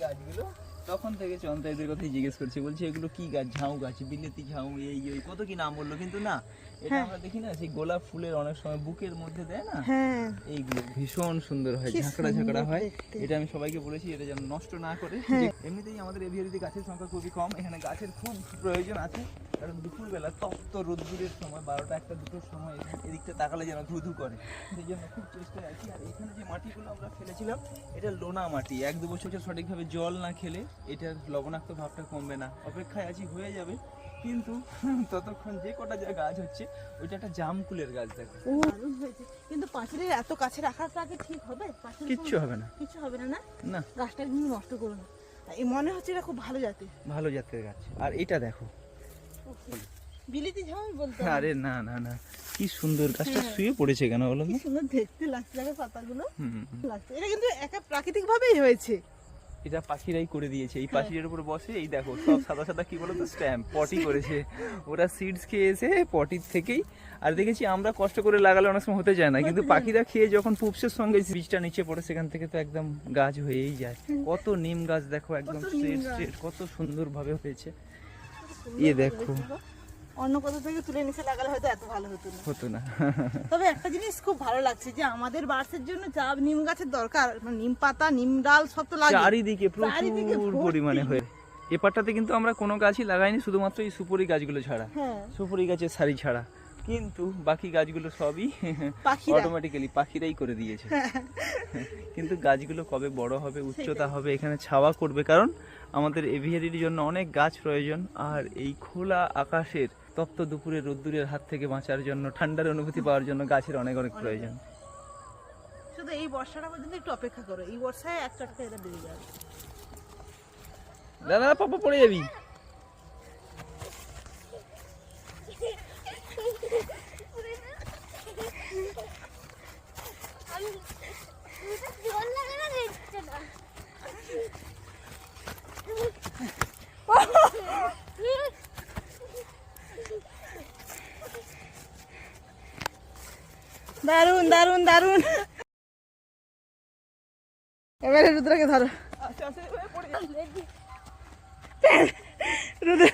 গাছগুলো তখন থেকে চন্দ্রাইদের কথাই জিজ্ঞেস করছে, বলছে এগুলো কি গাছ? ঝাউ গাছ, বিলেতি ঝাউ, এই ওই কত কি নাম বললো, কিন্তু না এটা আমরা দেখি না সেই গোলাপ ফুলের অনেক সময় বুকের মধ্যে দেয় না, এইগুলো ভীষণ সুন্দর হয়, ঝাঁকড়া ঝাঁকড়া হয়। এটা আমি সবাইকে বলেছি এটা যেন নষ্ট না করে। এমনিতেই আমাদের এভিয়ারিতে গাছের সংখ্যা খুবই কম, এখানে গাছের খুব প্রয়োজন আছে, কারণ দুপুরবেলা তপ্ত রোদ্দুরের সময় 12টা 1টা 2টোর সময় এদিকটা তাকালে যেন ধু ধু করে, সেই জন্য খুব চেষ্টায় আছি। আর এখানে যে মাটিগুলো আমরা ফেলেছিলাম এটা লোনা মাটি, 1-2 বছর সঠিকভাবে জল না খেলে এটার লবণাক্ত ভাবটা কমবে না, অপেক্ষায় আছি হয়ে যাবে। কিন্তু ততক্ষণ যে কটা যা গাছ হচ্ছে ওইটা একটা জামকুলের গাছ, দেখো কিন্তু পাঁচিলের এত কাছে রাখাটা কি ঠিক হবে? কিচ্ছু হবে না, কিছু হবে না, না না গাছটা কিন্তু নষ্ট করো না, এই মনে হচ্ছে এটা খুব ভালো জাতের, ভালো জাতের গাছ। আর এটা দেখো বিলিতি ঝাউ বলতে। আরে না না না, কি সুন্দর গাছটা শুয়ে পড়েছে কেন বলো তো, সুন্দর দেখতে লাগছে, দেখো পাতাগুলো লাগছে। এটা কিন্তু একা প্রাকৃতিক ভাবেই হয়েছে, এটা পাখিরাই করে দিয়েছে। এই পাখির উপর বসে এই দেখো সব সাদা সাদা কি বলতো স্ট্যাম্প পটি করেছে, ওরা সিডস খেয়েছে পটির থেকেই। আর দেখেছি আমরা কষ্ট করে লাগালে অনেক সময় হতে যায় না, কিন্তু পাখিরা খেয়ে যখন পুপসের সঙ্গে বীজটা নিচে পড়ে সেখান থেকে তো একদম গাছ হয়েই যায়। কত নিম গাছ দেখো একদম স্ট্রেট স্ট্রেট, কত সুন্দর ভাবে হয়েছে। এ দেখো অন্য কোথা থেকে তুলে নিচে লাগালে হয়তো এত ভালো হতো না। না তবে একটা জিনিস খুব ভালো লাগছে যে আমাদের বার্ষের জন্য যা নিম গাছের দরকার, নিম পাতা নিম ডাল সব তো লাগে চারিদিকে প্রচুর পরিমাণে হয়ে। এপারটাতে কিন্তু আমরা কোনো গাছই লাগাইনি, শুধুমাত্র এই সুপুরি গাছগুলো ছাড়া, সুপুরি গাছের সারি ছাড়া, কিন্তু বাকি গাছগুলো সবই অটোমেটিক্যালি পাখিরাই করে দিয়েছে। কিন্তু গাছগুলো কবে বড় হবে, উচ্চতা হবে, এখানে ছাওয়া করবে, কারণ আমাদের এভিয়ারির জন্য অনেক গাছ প্রয়োজন। আর এই খোলা আকাশের তপ্ত দুপুরে রোদ্দুরের হাত থেকে বাঁচার জন্য, ঠান্ডার অনুভূতি পাওয়ার জন্য গাছের অনেক অনেক প্রয়োজন। শুধু এই বর্ষাটা পর্যন্ত একটু অপেক্ষা করো, এই বর্ষায় এক চটকা এটা বেরিয়ে যাবে। দাদা পাপা পড়ে যাবি। দারুন দারুন দারুন। এবারে রুদ্রকে ধরো। রুদ্র